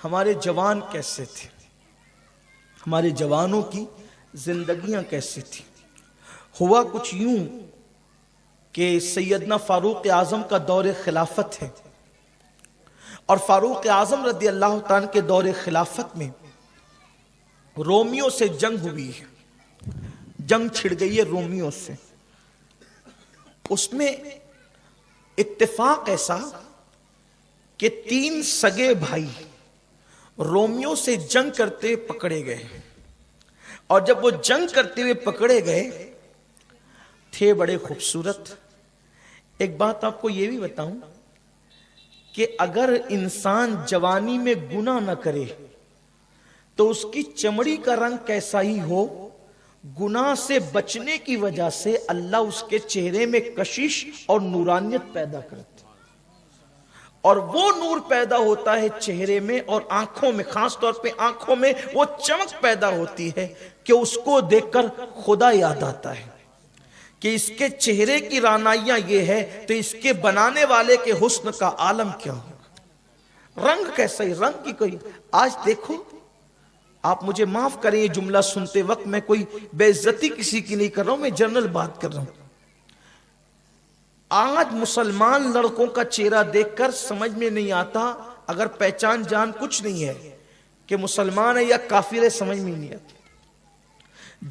ہمارے جوان کیسے تھے، ہمارے جوانوں کی زندگیاں کیسی تھی۔ ہوا کچھ یوں کہ سیدنا فاروق اعظم کا دور خلافت ہے، اور فاروق اعظم رضی اللہ تعالیٰ کے دور خلافت میں رومیوں سے جنگ ہوئی ہے، جنگ چھڑ گئی ہے رومیوں سے۔ اس میں اتفاق ایسا کہ 3 سگے بھائی رومیوں سے جنگ کرتے پکڑے گئے، اور جب وہ جنگ کرتے ہوئے پکڑے گئے تھے بڑے خوبصورت۔ ایک بات آپ کو یہ بھی بتاؤں کہ اگر انسان جوانی میں گناہ نہ کرے تو اس کی چمڑی کا رنگ کیسا ہی ہو، گناہ سے بچنے کی وجہ سے اللہ اس کے چہرے میں کشش اور نورانیت پیدا کرتا ہے، اور وہ نور پیدا ہوتا ہے چہرے میں اور آنکھوں میں، خاص طور پہ آنکھوں میں وہ چمک پیدا ہوتی ہے کہ اس کو دیکھ کر خدا یاد آتا ہے کہ اس کے چہرے کی رانائیاں یہ ہے تو اس کے بنانے والے کے حسن کا عالم کیا ہوگا، رنگ کیسا ہی، رنگ کی کوئی۔ آج دیکھو، آپ مجھے معاف کریں یہ جملہ سنتے وقت میں کوئی بے عزتی کسی کی نہیں کر رہا ہوں، میں جنرل بات کر رہا ہوں۔ آج مسلمان لڑکوں کا چہرہ دیکھ کر سمجھ میں نہیں آتا، اگر پہچان جان کچھ نہیں ہے کہ مسلمان ہے یا کافر ہے، سمجھ میں نہیں آتا،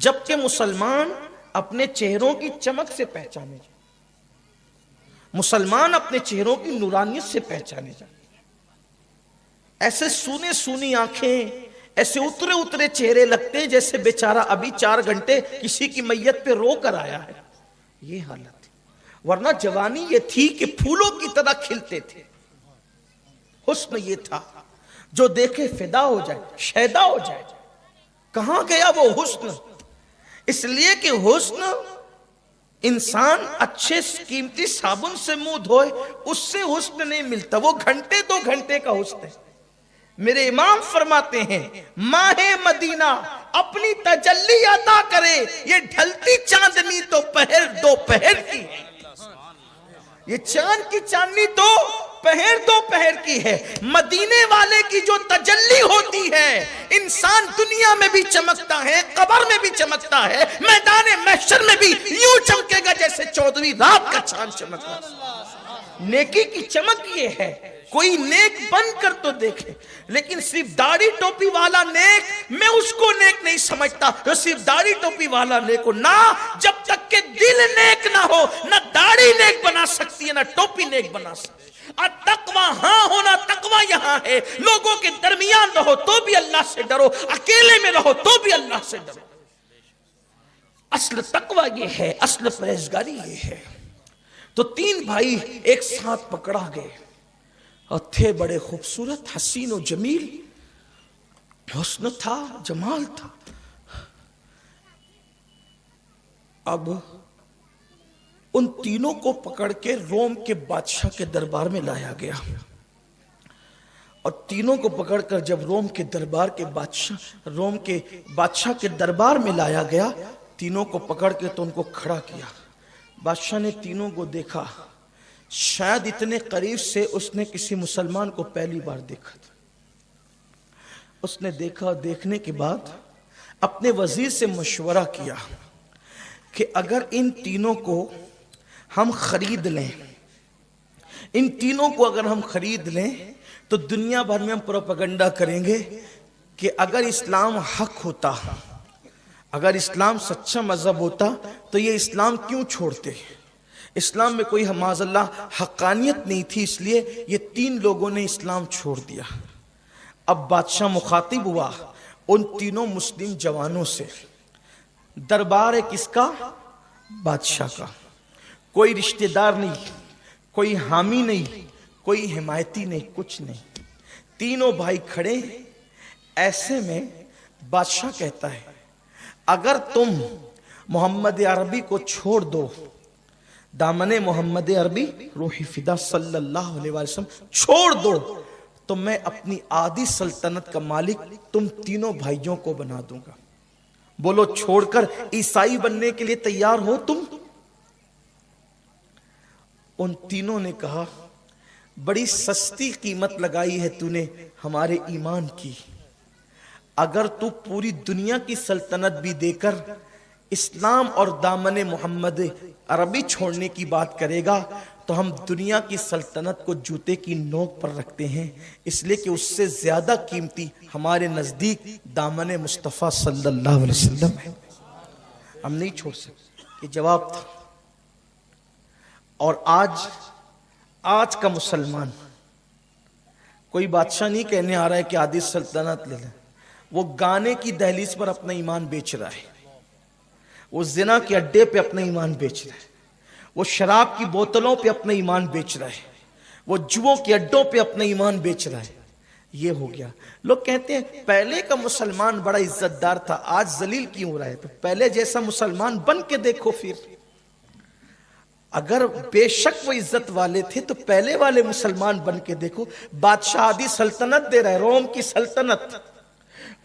جبکہ مسلمان اپنے چہروں کی چمک سے پہچانے جائیں، مسلمان اپنے چہروں کی نورانیت سے پہچانے جائیں۔ ایسے سونے سونی آنکھیں، ایسے اترے اترے چہرے لگتے ہیں جیسے بیچارہ ابھی 4 گھنٹے کسی کی میت پہ رو کر آیا ہے، یہ حالت ہے۔ ورنہ جوانی یہ تھی کہ پھولوں کی طرح کھلتے تھے، حسن یہ تھا جو دیکھے فدا ہو جائے، شیدا ہو جائے۔ کہاں گیا وہ حسن؟ اس لیے کہ حسن انسان اچھے قیمتی صابن سے منہ دھوئے اس سے حسن نہیں ملتا، وہ گھنٹے 2 گھنٹے کا حسن ہے۔ میرے امام فرماتے ہیں ماہ مدینہ اپنی تجلی عطا کرے، یہ ڈھلتی چاندنی تو پہر 2 پہر کی ہے، یہ چاند کی چاندنی تو پہر 2 پہر کی ہے۔ مدینے والے کی جو تجلی ہوتی ہے انسان دنیا میں بھی چمکتا ہے، قبر میں بھی چمکتا ہے، میدان محشر میں بھی یوں چمکے گا جیسے 14ویں رات کا چاند چمکتا ہے۔ نیکی کی چمک یہ ہے، کوئی نیک بن کر تو دیکھے، لیکن صرف داڑھی ٹوپی والا نیک میں اس کو نیک نہیں سمجھتا، جو صرف داڑھی ٹوپی والا نیک ہو نہ، جب تک کہ دل نیک نہ ہو نہ داڑھی نیک بنا سکتی ہے نہ ٹوپی نیک بنا سکتی ہے۔ تقوی ہاں ہونا، تقوی یہاں ہے، لوگوں کے درمیان رہو تو بھی اللہ سے ڈرو، اکیلے میں رہو تو بھی اللہ سے ڈرو۔ اصل تقوی یہ ہے، اصل پرہیزگاری یہ ہے۔ تو 3 بھائی ایک ساتھ پکڑا گئے اور تھے بڑے خوبصورت، حسین و جمیل، حسن تھا، جمال تھا۔ اب ان تینوں کو پکڑ کے روم کے بادشاہ کے دربار میں لایا گیا، اور تینوں کو پکڑ کر جب روم کے بادشاہ کے دربار میں لایا گیا، تینوں کو پکڑ کے تو ان کو کھڑا کیا۔ بادشاہ نے تینوں کو دیکھا، شاید اتنے قریب سے اس نے کسی مسلمان کو پہلی بار دیکھا تھا۔ اس نے دیکھا، اور دیکھنے کے بعد اپنے وزیر سے مشورہ کیا کہ اگر ان تینوں کو ہم خرید لیں، ان تینوں کو اگر ہم خرید لیں تو دنیا بھر میں ہم پروپیگنڈا کریں گے کہ اگر اسلام حق ہوتا، اگر اسلام سچا مذہب ہوتا تو یہ اسلام کیوں چھوڑتے؟ اسلام میں کوئی معاذ اللہ حقانیت نہیں تھی، اس لیے یہ 3 لوگوں نے اسلام چھوڑ دیا۔ اب بادشاہ مخاطب ہوا ان تینوں مسلم جوانوں سے، دربار ہے کس کا؟ بادشاہ کا، کوئی رشتہ دار نہیں، کوئی حامی نہیں، کوئی حمایتی نہیں، کچھ نہیں، تینوں بھائی کھڑے۔ ایسے میں بادشاہ کہتا ہے اگر تم محمد عربی کو چھوڑ دو، دامن محمد عربی روح فدا صلی اللہ علیہ وسلم چھوڑ دو، تو میں اپنی آدھی سلطنت کا مالک تم تینوں بھائیوں کو بنا دوں گا۔ بولو چھوڑ کر عیسائی بننے کے لیے تیار ہو تم؟ ان تینوں نے کہا بڑی سستی قیمت لگائی ہے تو نے ہمارے ایمان کی. اگر تو پوری دنیا کی سلطنت بھی دے کر اسلام اور دامن محمد عربی چھوڑنے کی بات کرے گا تو ہم دنیا کی سلطنت کو جوتے کی نوک پر رکھتے ہیں، اس لیے کہ اس سے زیادہ قیمتی ہمارے نزدیک دامن مصطفیٰ صلی اللہ علیہ وسلم ہے. ہم نہیں چھوڑ سکتے. یہ جواب تھا. اور آج کا مسلمان کوئی بادشاہ نہیں کہنے آ رہا ہے کہ آدھی سلطنت لے لیں. وہ گانے کی دہلیز پر اپنا ایمان بیچ رہا ہے، وہ زنا کے اڈے پہ اپنا ایمان بیچ رہا ہے، وہ شراب کی بوتلوں پہ اپنا ایمان بیچ رہا ہے، وہ جوؤں کے اڈوں پہ اپنا ایمان بیچ رہا ہے. یہ ہو گیا. لوگ کہتے ہیں پہلے کا مسلمان بڑا عزت دار تھا، آج ذلیل کیوں ہو رہا ہے؟ تو پہلے جیسا مسلمان بن کے دیکھو. پھر اگر بے شک وہ عزت والے تھے تو پہلے والے مسلمان بن کے دیکھو. بادشاہ آدھی سلطنت دے رہا ہے، روم کی سلطنت.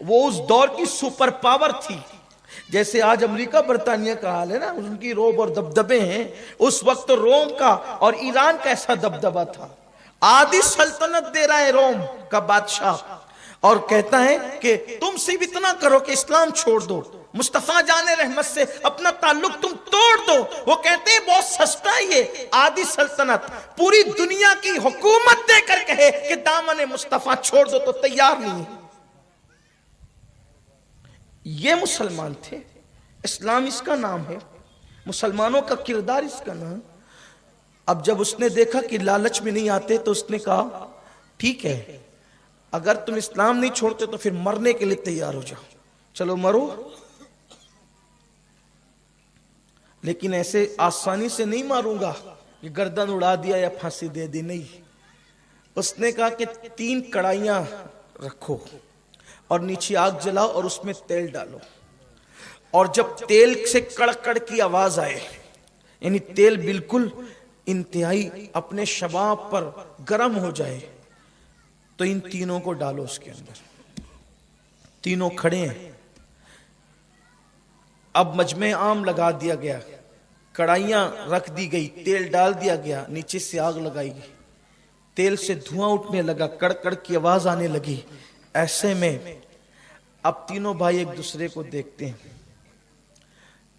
وہ اس دور کی سپر پاور تھی. جیسے آج امریکہ برطانیہ کا حال ہے نا، ان کی روب اور دبدبے ہیں. اس وقت روم کا اور ایران کا ایسا دبدبہ تھا. آدھی سلطنت دے رہا ہے روم کا بادشاہ اور کہتا ہے کہ تم صرف اتنا کرو کہ اسلام چھوڑ دو، مصطفیٰ جان رحمت سے اپنا تعلق تم توڑ دو. وہ کہتے ہیں بہت سستا ہے یہ آدھی سلطنت. پوری دنیا کی حکومت دے کر کہے کہ دامن مصطفیٰ چھوڑ دو تو تیار نہیں. یہ مسلمان تھے. اسلام اس کا نام ہے، مسلمانوں کا کردار اس کا نام. اب جب اس نے دیکھا کہ لالچ میں نہیں آتے تو اس نے کہا ٹھیک ہے، اگر تم اسلام نہیں چھوڑتے تو پھر مرنے کے لیے تیار ہو جاؤ، چلو مرو. لیکن ایسے آسانی سے نہیں ماروں گا کہ گردن اڑا دیا یا پھانسی دے دی، نہیں. اس نے کہا کہ 3 کڑائیاں رکھو اور نیچے آگ جلاؤ اور اس میں تیل ڈالو، اور جب تیل سے کڑکڑ کی آواز آئے، یعنی تیل بالکل انتہائی اپنے شباب پر گرم ہو جائے، تو ان تینوں کو ڈالو اس کے اندر. تینوں کھڑے ہیں. اب مجمع عام لگا دیا گیا، کڑائیاں رکھ دی گئی، تیل ڈال دیا گیا، نیچے سے آگ لگائی گئی، تیل سے دھواں اٹھنے لگا، کڑکڑ کی آواز آنے لگی. ایسے میں اب تینوں بھائی ایک دوسرے کو دیکھتے ہیں،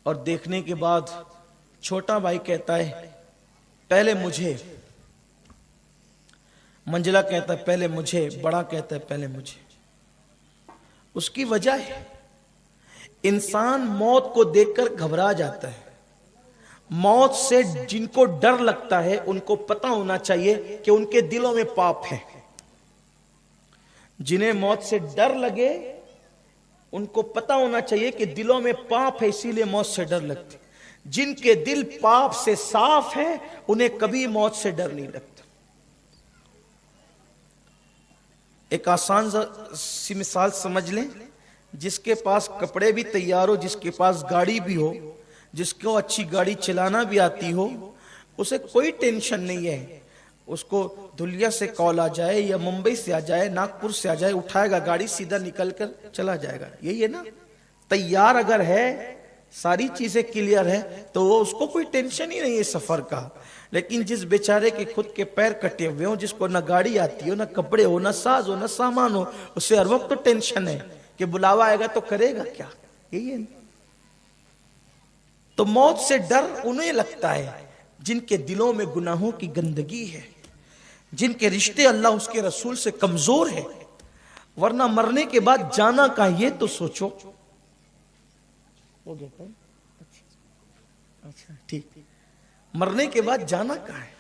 اور دیکھنے کے بعد چھوٹا بھائی کہتا ہے پہلے مجھے، منجلا کہتا ہے پہلے مجھے، بڑا کہتا ہے پہلے مجھے. اس کی وجہ ہے انسان موت کو دیکھ کر گھبرا جاتا ہے. موت سے جن کو ڈر لگتا ہے ان کو پتہ ہونا چاہیے کہ ان کے دلوں میں پاپ ہے. جنہیں موت سے ڈر لگے ان کو پتہ ہونا چاہیے کہ دلوں میں پاپ ہے، اسی لیے موت سے ڈر لگتی. جن کے دل پاپ سے صاف ہے انہیں کبھی موت سے ڈر نہیں لگتا. ایک آسان سی مثال سمجھ لیں. جس کے پاس کپڑے بھی تیار ہو، جس کے پاس گاڑی بھی ہو، جس کو اچھی گاڑی چلانا بھی آتی ہو، اسے کوئی ٹینشن نہیں ہے. اس کو دھلیا سے کال آ جائے یا ممبئی سے آ جائے، ناگپور سے آ جائے، اٹھائے گا گاڑی، سیدھا نکل کر چلا جائے گا. یہی ہے نا. تیار اگر ہے، ساری چیزیں کلیئر ہے، تو وہ اس کو کوئی ٹینشن ہی نہیں ہے سفر کا. لیکن جس بیچارے کے خود کے پیر کٹے ہوئے ہوں، جس کو نہ گاڑی آتی ہو، نہ کپڑے ہو، نہ ساز ہو، نہ سامان ہو، اسے ہر وقت تو ٹینشن ہے کہ بلاوا آئے گا تو کرے گا کیا. یہی ہے. تو موت سے ڈر انہیں لگتا ہے جن کے دلوں میں گناہوں کی گندگی ہے، جن کے رشتے اللہ اس کے رسول سے کمزور ہے. ورنہ مرنے کے بعد جانا کہاں یہ تو سوچو. اچھا ٹھیک، مرنے کے بعد جانا کہاں ہے؟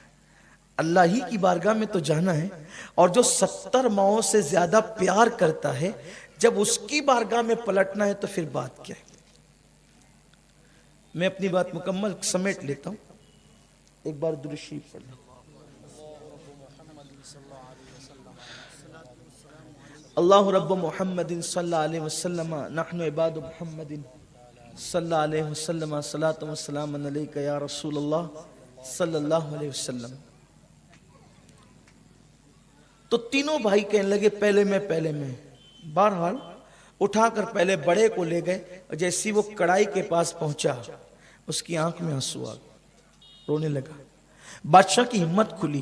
اللہ ہی کی بارگاہ میں تو جانا ہے. اور جو 70 ماؤں سے زیادہ پیار کرتا ہے، جب اس کی بارگاہ میں پلٹنا ہے تو پھر بات کیا ہے؟ میں اپنی بات مکمل سمیٹ لیتا ہوں. ایک بار درود شریف پڑھ لیں. اللہ رب محمد صلی اللہ علیہ وسلم، نحن عباد محمد صلی اللہ علیہ وسلم، صلاۃ و سلام علیک یا رسول اللہ صلی اللہ علیہ وسلم. تو تینوں بھائی کہنے لگے پہلے میں. بہرحال اٹھا کر پہلے بڑے کو لے گئے، اور جیسی وہ کڑائی کے پاس پہنچا اس کی آنکھ میں آنسو آ گئے، رونے لگا. بادشاہ کی ہمت کھلی.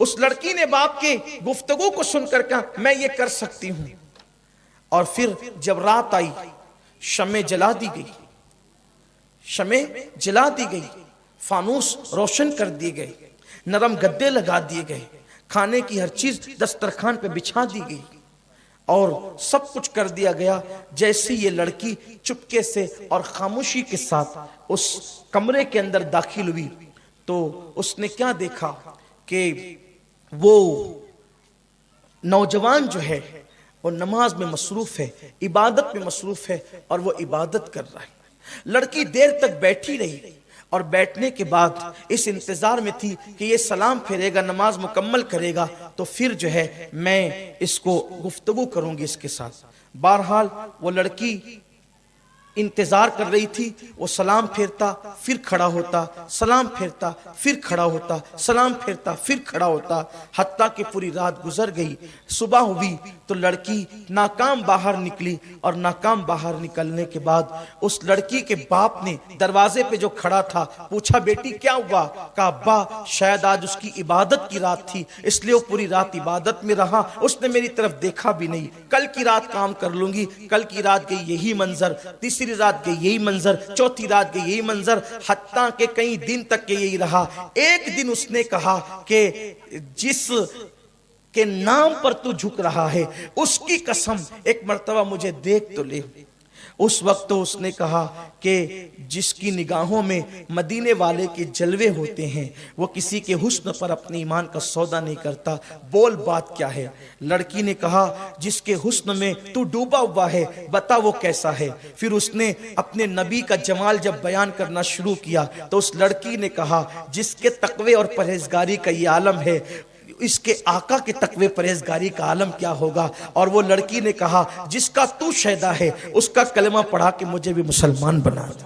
اس لڑکی نے باپ کے گفتگو کو سن کر کہا میں یہ کر سکتی ہوں. اور پھر جب رات آئی شمع جلا دی گئی، شمع جلا دی گئی، فانوس روشن کر دیے گئے، نرم گدے لگا دیے گئے، کھانے کی ہر چیز دسترخوان پہ بچھا دی گئی اور سب کچھ کر دیا گیا. جیسے یہ لڑکی چپکے سے اور خاموشی کے ساتھ اس کمرے کے اندر داخل ہوئی تو اس نے کیا دیکھا کہ وہ نوجوان جو ہے وہ نماز میں مصروف ہے، عبادت میں مصروف ہے اور وہ عبادت کر رہا ہے. لڑکی دیر تک بیٹھی رہی اور بیٹھنے کے بعد اس انتظار میں تھی کہ یہ سلام پھیرے گا، نماز مکمل کرے گا تو پھر جو ہے میں اس کو گفتگو کروں گی اس کے ساتھ. بہرحال وہ لڑکی انتظار کر رہی تھی. وہ سلام پھیرتا پھر کھڑا ہوتا، سلام پھیرتا پھر کھڑا ہوتا، سلام پھیرتا پھر کھڑا ہوتا، حتیٰ کہ پوری رات گزر گئی. صبح ہوئی تو لڑکی ناکام باہر نکلی اور ناکام باہر نکلنے کے بعد اس لڑکی کے باپ نے دروازے پہ جو کھڑا تھا پوچھا بیٹی کیا ہوا؟ کہا ابا شاید آج اس کی عبادت کی رات تھی اس لیے وہ پوری رات عبادت میں رہا، اس نے میری طرف دیکھا بھی نہیں. کل کی رات کام کر لوں گی. کل کی رات گئی یہی منظر، تیسری رات گئی یہی منظر، چوتھی رات گئی یہی منظر، حتیٰ کہ کئی دن تک کے یہی رہا. ایک دن اس نے کہا کہ جس کے نام پر تو جھک رہا ہے اس کی قسم ایک مرتبہ مجھے دیکھ تو لے. اس وقت تو اس نے کہا کہ جس کی نگاہوں میں مدینے والے کے جلوے ہوتے ہیں وہ کسی کے حسن پر اپنے ایمان کا سودا نہیں کرتا. بول بات کیا ہے؟ لڑکی نے کہا جس کے حسن میں تو ڈوبا ہوا ہے بتا وہ کیسا ہے. پھر اس نے اپنے نبی کا جمال جب بیان کرنا شروع کیا تو اس لڑکی نے کہا جس کے تقوی اور پرہیزگاری کا یہ عالم ہے اس کے آقا کے تقوی پرہیزگاری کا عالم کیا ہوگا. اور وہ لڑکی نے کہا جس کا تو شہدا ہے اس کا کلمہ پڑھا کے مجھے بھی مسلمان بنا دے.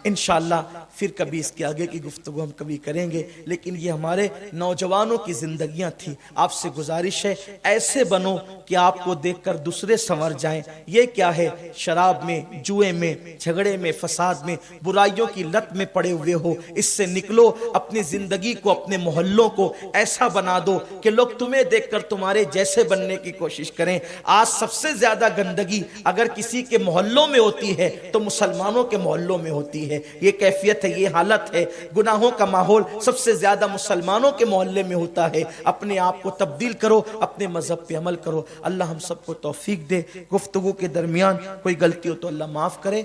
انشاءاللہ پھر کبھی اس کے آگے کی گفتگو ہم کبھی کریں گے، لیکن یہ ہمارے نوجوانوں کی زندگیاں تھیں. آپ سے گزارش ہے ایسے بنو کہ آپ کو دیکھ کر دوسرے سنور جائیں. یہ کیا ہے؟ شراب میں، جوئے میں، جھگڑے میں، فساد میں، برائیوں کی لت میں پڑے ہوئے ہو. اس سے نکلو، اپنی زندگی کو، اپنے محلوں کو ایسا بنا دو کہ لوگ تمہیں دیکھ کر تمہارے جیسے بننے کی کوشش کریں. آج سب سے زیادہ گندگی اگر کسی کے محلوں میں ہوتی ہے تو مسلمانوں کے محلوں میں ہوتی ہے. یہ کیفیت ہے، یہ حالت ہے. گناہوں کا ماحول سب سے زیادہ مسلمانوں کے محلے میں ہوتا ہے. اپنے آپ کو تبدیل کرو، اپنے مذہب پہ عمل کرو. اللہ ہم سب کو توفیق دے. گفتگو کے درمیان کوئی غلطی ہو تو اللہ معاف کرے.